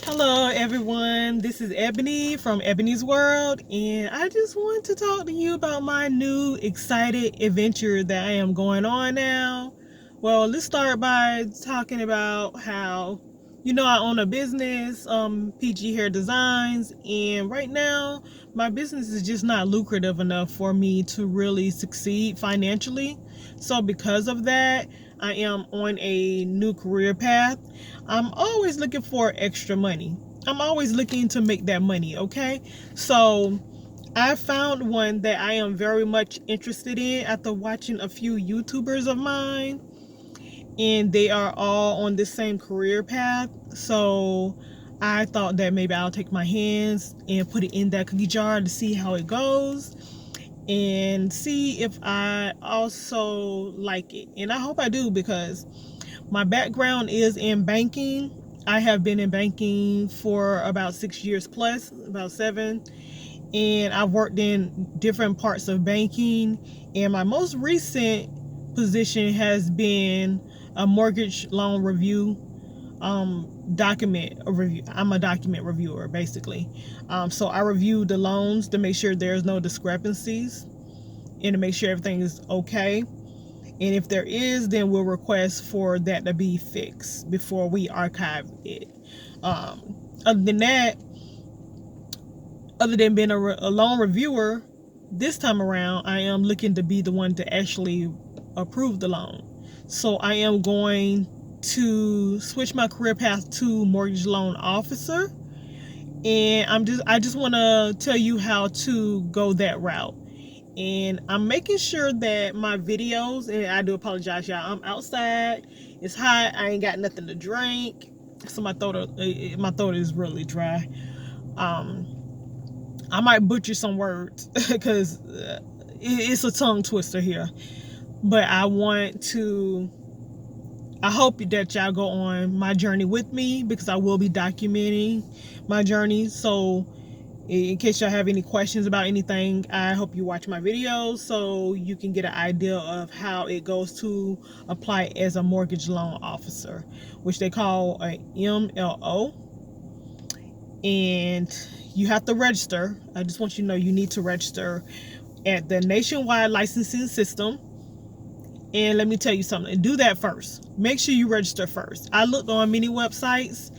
Hello everyone, this is Ebony from Ebony's World, and I just want to talk to you about my new excited adventure that I am going on now. Well, let's start by talking about how I own a business, PG Hair Designs, and right now my business is just not lucrative enough for me to really succeed financially. So because of that, I am on a new career path. I'm always looking for extra money. I'm always looking to make that money, okay? So I found one that I am very much interested in after watching a few YouTubers of mine, and they are all on the same career path. So I thought that maybe I'll take my hands and put it in that cookie jar to see how it goes and see if I also like it. And I hope I do, because my background is in banking. I have been in banking for about 6 years plus, about 7. And I've worked in different parts of banking. And my most recent position has been a mortgage loan review document review. I'm a document reviewer, basically. So I review the loans to make sure there's no discrepancies and to make sure everything is okay. And if there is, then we'll request for that to be fixed before we archive it. Other than that, other than being a loan reviewer, this time around, I am looking to be the one to actually approve the loan. So I am going to switch my career path to mortgage loan officer. And I just want to tell you how to go that route. And I'm making sure that my videos, and I do apologize, y'all, I'm outside, it's hot, I ain't got nothing to drink, so my throat is really dry. I might butcher some words because it's a tongue twister here, but I hope that y'all go on my journey with me, because I will be documenting my journey. So in case y'all have any questions about anything, I hope you watch my videos so you can get an idea of how it goes to apply as a mortgage loan officer, which they call a MLO. And you have to register. I just want you to know you need to register at the nationwide licensing system. And let me tell you something, do that first. Make sure you register first. I looked on many websites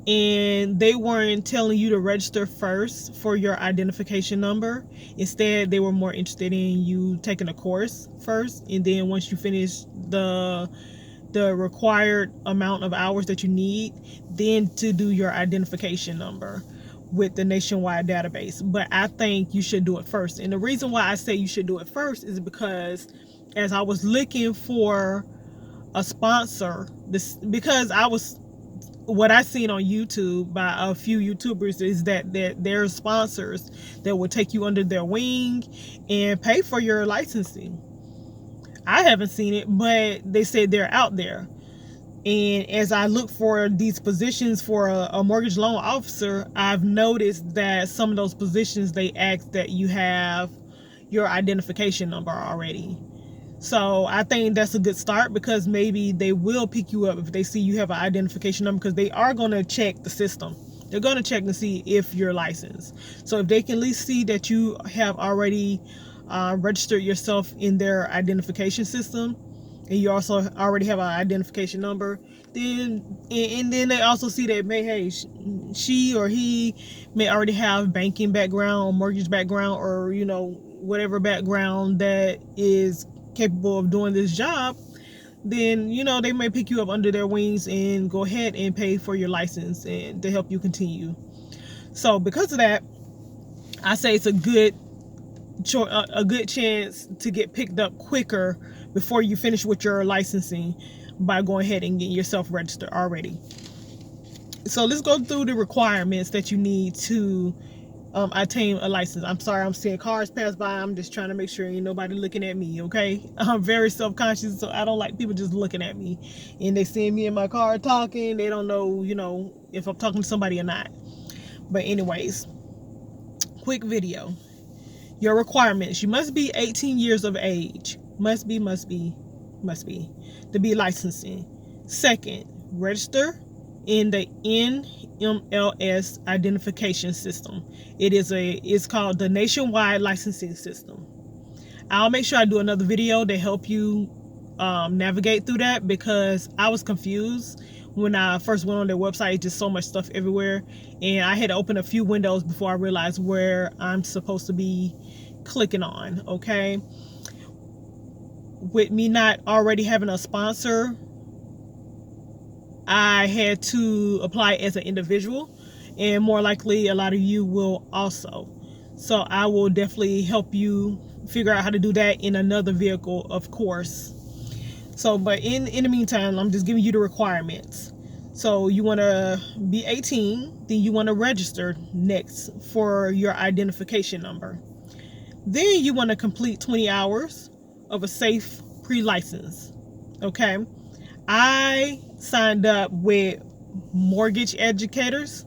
and they weren't telling you to register first for your identification number. Instead, they were more interested in you taking a course first, and then once you finish the required amount of hours that you need, then to do your identification number with the nationwide database. But I think you should do it first. And the reason why I say you should do it first is because as I was looking for a sponsor, because what I seen on YouTube by a few YouTubers is that there are sponsors that will take you under their wing and pay for your licensing. I haven't seen it, but they said they're out there. And as I look for these positions for a mortgage loan officer, I've noticed that some of those positions, they ask that you have your identification number already. So I think that's a good start, because maybe they will pick you up if they see you have an identification number, because they are going to check the system. They're going to check and see if you're licensed. So if they can at least see that you have already registered yourself in their identification system, and you also already have an identification number, then they also see that, hey, she or he may already have banking background or mortgage background, or whatever background that is capable of doing this job. Then they may pick you up under their wings and go ahead and pay for your license and to help you continue. So because of that, I say it's a good chance to get picked up quicker before you finish with your licensing by going ahead and getting yourself registered already. So let's go through the requirements that you need to attain a license. I'm sorry, I'm seeing cars pass by. I'm just trying to make sure ain't nobody looking at me, okay? I'm very self-conscious, so I don't like people just looking at me. And they see me in my car talking. They don't know, if I'm talking to somebody or not. But anyways, quick video. Your requirements. You must be 18 years of age. Must be to be licensing. Second, register in the NMLS identification system. It's called the Nationwide Licensing System. I'll make sure I do another video to help you navigate through that, because I was confused when I first went on their website. Just so much stuff everywhere, and I had to open a few windows before I realized where I'm supposed to be clicking on. Okay, with me not already having a sponsor, I had to apply as an individual, and more likely a lot of you will also. So I will definitely help you figure out how to do that in another vehicle, of course. So, but in the meantime, I'm just giving you the requirements. So you want to be 18, then you want to register next for your identification number. Then you want to complete 20 hours of a safe pre-license. Okay. I signed up with Mortgage Educators.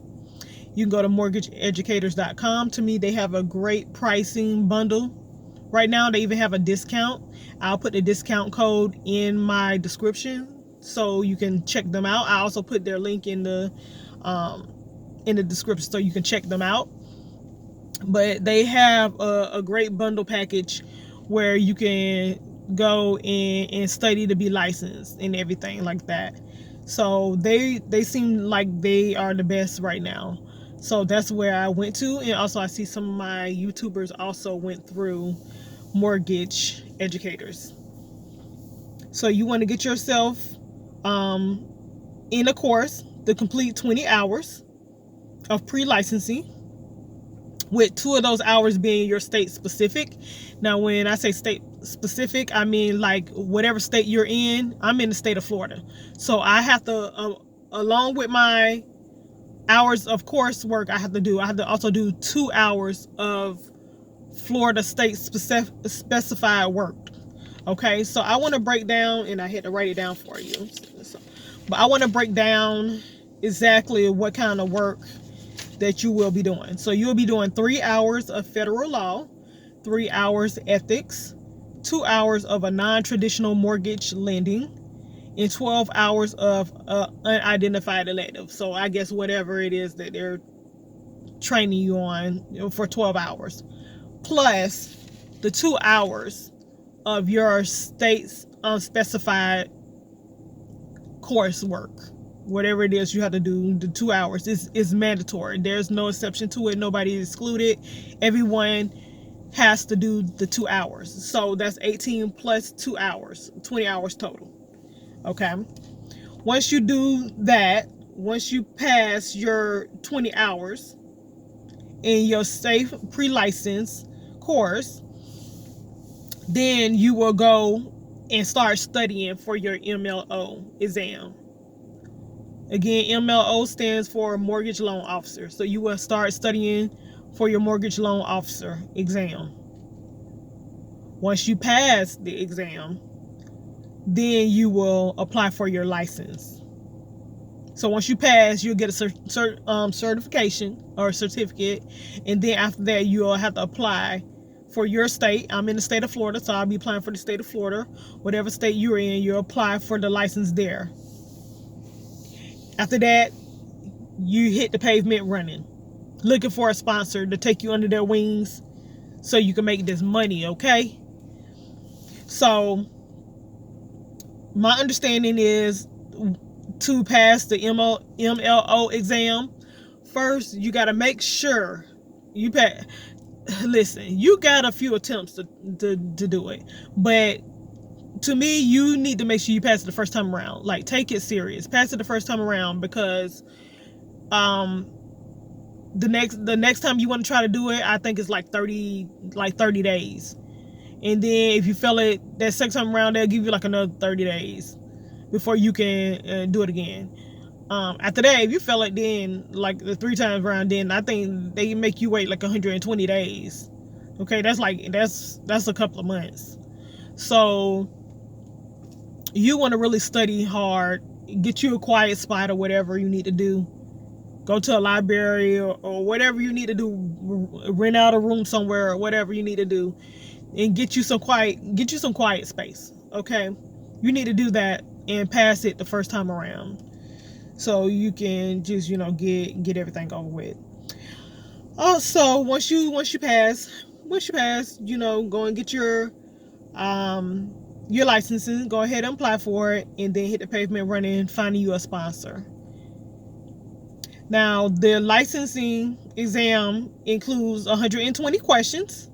You can go to mortgageeducators.com. To me, they have a great pricing bundle. Right now, they even have a discount. I'll put the discount code in my description so you can check them out. I also put their link in the description so you can check them out. But they have a great bundle package where you can go and study to be licensed and everything like that. So they seem like they are the best right now. So that's where I went to. And also I see some of my YouTubers also went through Mortgage Educators. So you want to get yourself in a course to complete 20 hours of pre-licensing, with 2 of those hours being your state specific. Now, when I say state specific, I mean like whatever state you're in. I'm in the state of Florida. So I have to, along with my hours of coursework I have to also do 2 hours of Florida state specified work. Okay, so I want to break down, and I had to write it down for you. But I want to break down exactly what kind of work that you will be doing. So you'll be doing 3 hours of federal law, 3 hours ethics, 2 hours of a non-traditional mortgage lending, and 12 hours of unidentified elective. So I guess whatever it is that they're training you on for 12 hours, plus the 2 hours of your state's unspecified coursework. Whatever it is you have to do, the 2 hours is mandatory. There's no exception to it. Nobody is excluded. Everyone has to do the 2 hours. So that's 18 plus 2 hours, 20 hours total. Okay. Once you do that, once you pass your 20 hours in your safe pre-license course, then you will go and start studying for your MLO exam. Again, MLO stands for Mortgage Loan Officer. So you will start studying for your Mortgage Loan Officer exam. Once you pass the exam, then you will apply for your license. So once you pass, you'll get a certification or certificate, and then after that, you'll have to apply for your state. I'm in the state of Florida, so I'll be applying for the state of Florida. Whatever state you're in, you'll apply for the license there. After that, you hit the pavement running, looking for a sponsor to take you under their wings so you can make this money, okay? So my understanding is to pass the MLO exam, first you got to make sure you pass. Listen, you got a few attempts to do it, but to me, you need to make sure you pass it the first time around. Like, take it serious. Pass it the first time around, because the next time you want to try to do it, I think it's like 30 days. And then if you fail it that second time around, they'll give you like another 30 days before you can do it again. After that, if you fail it then like the 3 times around, then I think they make you wait like 120 days. Okay, that's a couple of months. So you want to really study hard, get you a quiet spot or whatever you need to do. Go to a library or whatever you need to do, rent out a room somewhere or whatever you need to do, and get you some quiet space. Okay, you need to do that and pass it the first time around. so you can just, you know, get everything over with. Also, once you pass, you know, go and get your licensing. Go ahead and apply for it, and then hit the pavement running, finding you a sponsor. Now, the licensing exam includes 120 questions,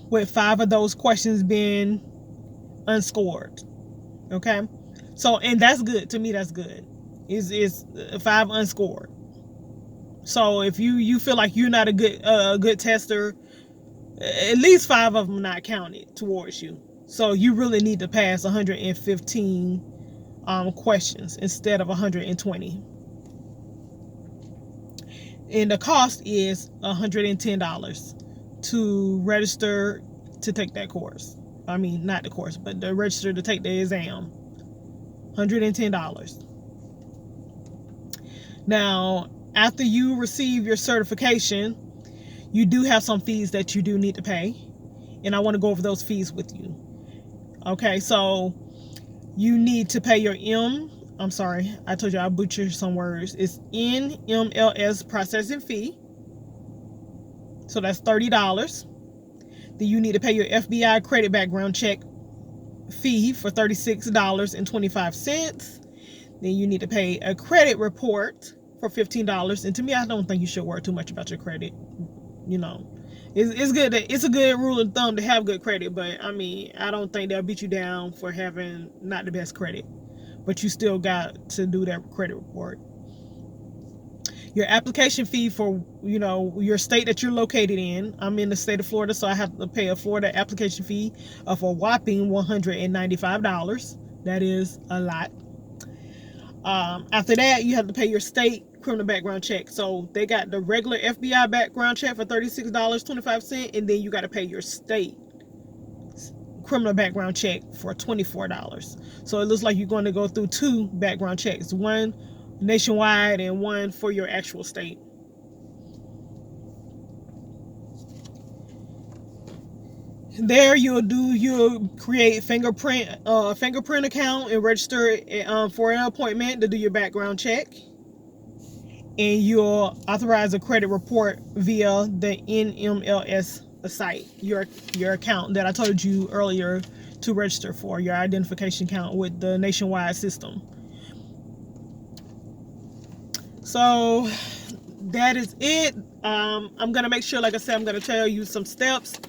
with 5 of those questions being unscored. Okay, so, and that's good to me. That's good. Is 5 unscored. So if you feel like you're not a good tester, at least 5 of them not counted towards you. So you really need to pass 115 questions instead of 120. And the cost is $110 to register to take that course. I mean, not the course, but to register to take the exam. $110. Now, after you receive your certification, you do have some fees that you do need to pay, and I want to go over those fees with you. Okay, so you need to pay your I'm sorry, I told you I butchered some words. It's NMLS processing fee. So that's $30. Then you need to pay your FBI credit background check fee for $36.25. Then you need to pay a credit report for $15. And to me, I don't think you should worry too much about your credit. You know, it's good. It's a good rule of thumb to have good credit, but I mean, I don't think they'll beat you down for having not the best credit. But you still got to do that credit report. Your application fee for, you know, your state that you're located in. I'm in the state of Florida, so I have to pay a Florida application fee of a whopping $195. That is a lot. After that, you have to pay your state criminal background check. So they got the regular FBI background check for $36.25, and then you got to pay your state criminal background check for $24. So it looks like you're going to go through 2 background checks, one nationwide and one for your actual state. There you'll create fingerprint account and register for an appointment to do your background check, and you'll authorize a credit report via the NMLS site, your account that I told you earlier to register for, your identification account with the nationwide system. So that is it. I'm gonna make sure, like I said, I'm gonna tell you some steps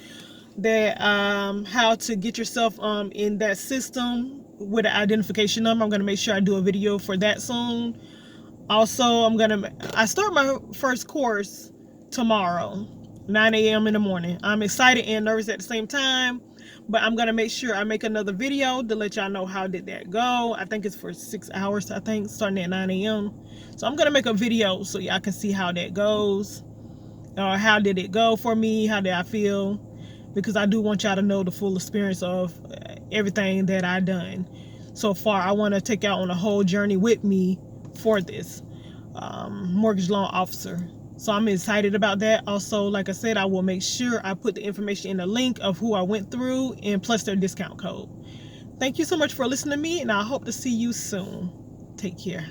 that how to get yourself in that system with an identification number. I'm gonna make sure I do a video for that soon. Also, I start my first course tomorrow, 9 a.m. in the morning. I'm excited and nervous at the same time, but I'm gonna make sure I make another video to let y'all know how did that go. I think it's for 6 hours, I think, starting at 9 a.m. So I'm gonna make a video so y'all can see how that goes, or how did it go for me, how did I feel, because I do want y'all to know the full experience of everything that I done so far. I want to take y'all on a whole journey with me for this mortgage loan officer. So I'm excited about that. Also, like I said, I will make sure I put the information in the link of who I went through, and plus their discount code. Thank you so much for listening to me, and I hope to see you soon. Take care.